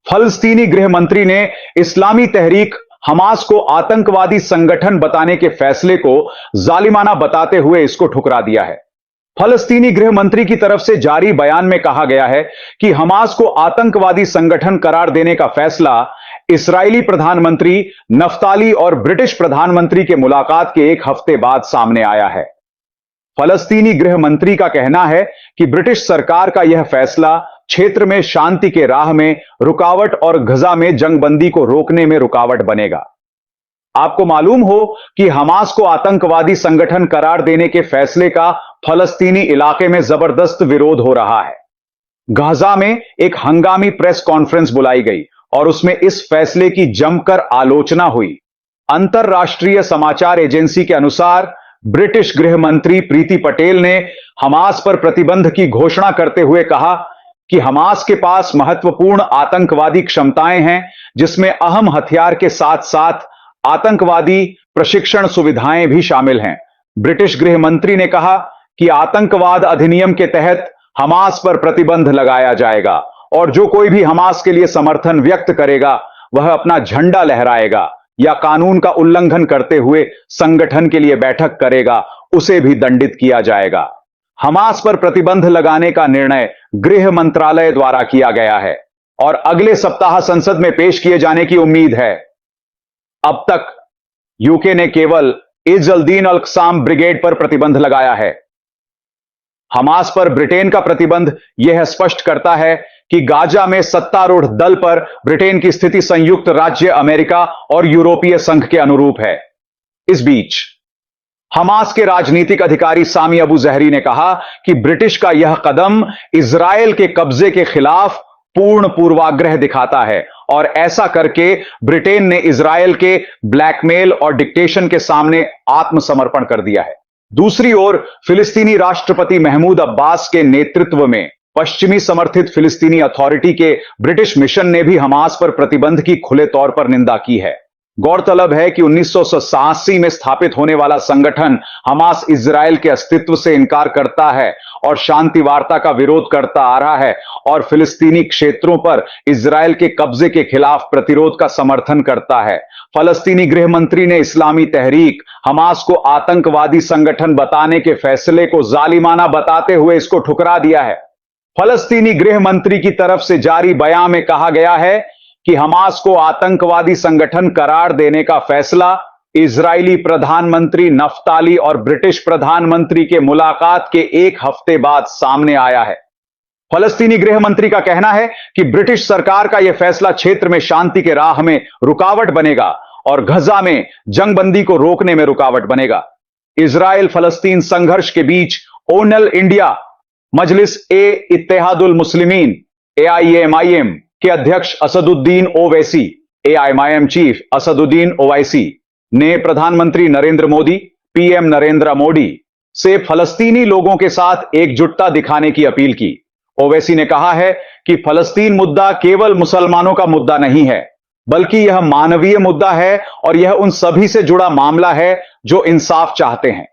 फलस्तीनी गृह मंत्री ने इस्लामी तहरीक हमास को आतंकवादी संगठन बताने के फैसले को जालिमाना बताते हुए इसको ठुकरा दिया है। फलस्तीनी गृह मंत्री की तरफ से जारी बयान में कहा गया है कि हमास को आतंकवादी संगठन करार देने का फैसला इस्राएली प्रधानमंत्री नफ्ताली और ब्रिटिश प्रधानमंत्री के मुलाकात के एक हफ्ते बाद सामने आया है। फलस्तीनी गृह मंत्री का कहना है कि ब्रिटिश सरकार का यह फैसला क्षेत्र में शांति के राह में रुकावट और गजा में जंगबंदी को रोकने में रुकावट बनेगा। आपको मालूम हो कि हमास को आतंकवादी संगठन करार देने के फैसले का फलस्तीनी इलाके में जबरदस्त विरोध हो रहा है। गाजा में एक हंगामी प्रेस कॉन्फ्रेंस बुलाई गई और उसमें इस फैसले की जमकर आलोचना हुई। अंतरराष्ट्रीय समाचार एजेंसी के अनुसार ब्रिटिश गृह मंत्री प्रीति पटेल ने हमास पर प्रतिबंध की घोषणा करते हुए कहा कि हमास के पास महत्वपूर्ण आतंकवादी क्षमताएं हैं, जिसमें अहम हथियार के साथ साथ आतंकवादी प्रशिक्षण सुविधाएं भी शामिल हैं। ब्रिटिश गृह मंत्री ने कहा कि आतंकवाद अधिनियम के तहत हमास पर प्रतिबंध लगाया जाएगा और जो कोई भी हमास के लिए समर्थन व्यक्त करेगा वह अपना झंडा लहराएगा या कानून का उल्लंघन करते हुए संगठन के लिए बैठक करेगा, उसे भी दंडित किया जाएगा। हमास पर प्रतिबंध लगाने का निर्णय गृह मंत्रालय द्वारा किया गया है और अगले सप्ताह संसद में पेश किए जाने की उम्मीद है। अब तक यूके ने केवल इज़्ज़ुद्दीन अल-क़स्साम ब्रिगेड पर प्रतिबंध लगाया है। हमास पर ब्रिटेन का प्रतिबंध यह स्पष्ट करता है कि गाजा में सत्तारूढ़ दल पर ब्रिटेन की स्थिति संयुक्त राज्य अमेरिका और यूरोपीय संघ के अनुरूप है। इस बीच हमास के राजनीतिक अधिकारी सामी अबू जहरी ने कहा कि ब्रिटिश का यह कदम इजरायल के कब्जे के खिलाफ पूर्ण पूर्वाग्रह दिखाता है और ऐसा करके ब्रिटेन ने इजरायल के ब्लैकमेल और डिक्टेशन के सामने आत्मसमर्पण कर दिया है। दूसरी ओर फिलिस्तीनी राष्ट्रपति महमूद अब्बास के नेतृत्व में पश्चिमी समर्थित फिलिस्तीनी अथॉरिटी के ब्रिटिश मिशन ने भी हमास पर प्रतिबंध की खुले तौर पर निंदा की है। गौरतलब है कि 1987 में स्थापित होने वाला संगठन हमास इजरायल के अस्तित्व से इनकार करता है और शांति वार्ता का विरोध करता आ रहा है और फिलिस्तीनी क्षेत्रों पर इजरायल के कब्जे के खिलाफ प्रतिरोध का समर्थन करता है। फलस्तीनी गृह मंत्री ने इस्लामी तहरीक हमास को आतंकवादी संगठन बताने के फैसले को जालिमाना बताते हुए इसको ठुकरा दिया है। फलस्तीनी गृह मंत्री की तरफ से जारी बयान में कहा गया है कि हमास को आतंकवादी संगठन करार देने का फैसला इजरायली प्रधानमंत्री नफ्ताली और ब्रिटिश प्रधानमंत्री के मुलाकात के एक हफ्ते बाद सामने आया है। फलस्तीनी गृह मंत्री का कहना है कि ब्रिटिश सरकार का यह फैसला क्षेत्र में शांति के राह में रुकावट बनेगा और गजा में जंगबंदी को रोकने में रुकावट बनेगा। इजरायल फलस्तीन संघर्ष के बीच ओनल इंडिया मजलिस ए इत्तेहादुल मुस्लिमीन AIMIM के अध्यक्ष असदुद्दीन ओवैसी, AIMIM चीफ असदुद्दीन ओवैसी ने प्रधानमंत्री नरेंद्र मोदी, PM नरेंद्र मोदी से फलस्तीनी लोगों के साथ एकजुटता दिखाने की अपील की। ओवैसी ने कहा है कि फलस्तीन मुद्दा केवल मुसलमानों का मुद्दा नहीं है, बल्कि यह मानवीय मुद्दा है और यह उन सभी से जुड़ा मामला है जो इंसाफ चाहते हैं।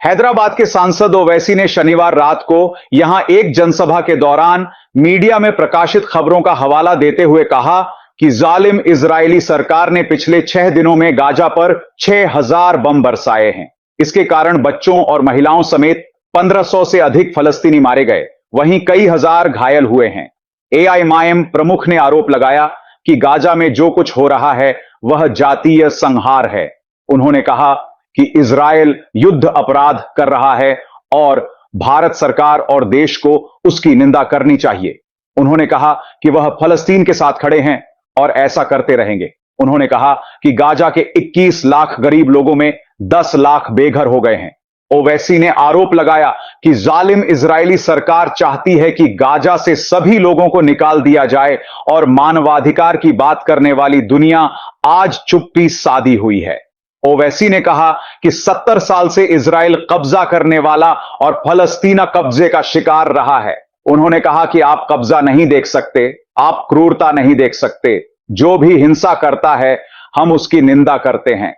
हैदराबाद के सांसद ओवैसी ने शनिवार रात को यहां एक जनसभा के दौरान मीडिया में प्रकाशित खबरों का हवाला देते हुए कहा कि जालिम इजरायली सरकार ने पिछले 6 दिनों में गाजा पर 6000 बम बरसाए हैं। इसके कारण बच्चों और महिलाओं समेत 1500 से अधिक फलस्तीनी मारे गए, वहीं कई हजार घायल हुए हैं। AIMIM प्रमुख ने आरोप लगाया कि गाजा में जो कुछ हो रहा है वह जातीय संहार है। उन्होंने कहा कि इजरायल युद्ध अपराध कर रहा है और भारत सरकार और देश को उसकी निंदा करनी चाहिए। उन्होंने कहा कि वह फलस्तीन के साथ खड़े हैं और ऐसा करते रहेंगे। उन्होंने कहा कि गाजा के 21 लाख गरीब लोगों में 10 लाख बेघर हो गए हैं। ओवैसी ने आरोप लगाया कि जालिम इजरायली सरकार चाहती है कि गाजा से सभी लोगों को निकाल दिया जाए और मानवाधिकार की बात करने वाली दुनिया आज चुप्पी साधी हुई है। ओवैसी ने कहा कि 70 साल से इजराइल कब्जा करने वाला और फलस्तीना कब्जे का शिकार रहा है। उन्होंने कहा कि आप कब्जा नहीं देख सकते, आप क्रूरता नहीं देख सकते। जो भी हिंसा करता है हम उसकी निंदा करते हैं।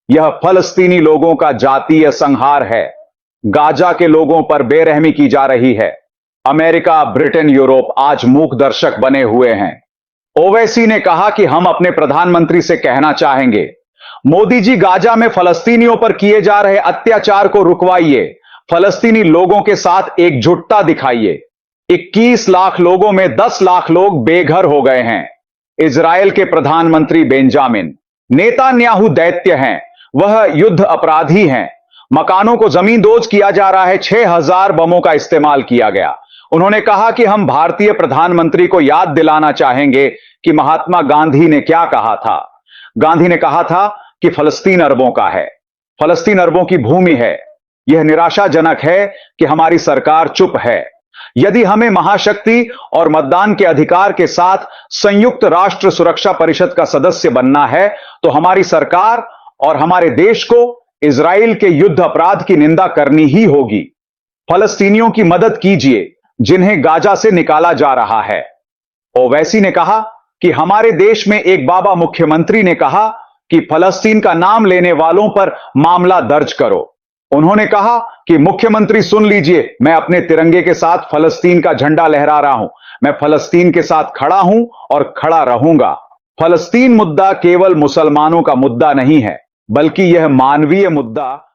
यह फलस्तीनी लोगों का जातीय संहार है। गाजा के लोगों पर बेरहमी की जा रही है। अमेरिका, ब्रिटेन, यूरोप आज मूक दर्शक बने हुए हैं। ओवैसी ने कहा कि हम अपने प्रधानमंत्री से कहना चाहेंगे, मोदी जी गाजा में फलस्तीनियों पर किए जा रहे अत्याचार को रुकवाइए, फलस्तीनी लोगों के साथ एकजुटता दिखाइए। 21 लाख लोगों में 10 लाख लोग बेघर हो गए हैं। इजराइल के प्रधानमंत्री बेंजामिन नेतान्याहू दैत्य हैं, वह युद्ध अपराधी हैं। मकानों को जमींदोज किया जा रहा है, 6000 बमों का इस्तेमाल किया गया। उन्होंने कहा कि हम भारतीय प्रधानमंत्री को याद दिलाना चाहेंगे कि महात्मा गांधी ने क्या कहा था। गांधी ने कहा था कि फलस्तीन अरबों का है, फलस्तीन अरबों की भूमि है। यह निराशाजनक है कि हमारी सरकार चुप है। यदि हमें महाशक्ति और मतदान के अधिकार के साथ संयुक्त राष्ट्र सुरक्षा परिषद का सदस्य बनना है, तो हमारी सरकार और हमारे देश को इजराइल के युद्ध अपराध की निंदा करनी ही होगी। फलस्तीनियों की मदद कीजिए जिन्हें गाजा से निकाला जा रहा है। ओवैसी ने कहा कि हमारे देश में एक बाबा मुख्यमंत्री ने कहा कि फलस्तीन का नाम लेने वालों पर मामला दर्ज करो। उन्होंने कहा कि मुख्यमंत्री सुन लीजिए, मैं अपने तिरंगे के साथ फलस्तीन का झंडा लहरा रहा हूं। मैं फलस्तीन के साथ खड़ा हूं और खड़ा रहूंगा। फलस्तीन मुद्दा केवल मुसलमानों का मुद्दा नहीं है, बल्कि यह मानवीय मुद्दा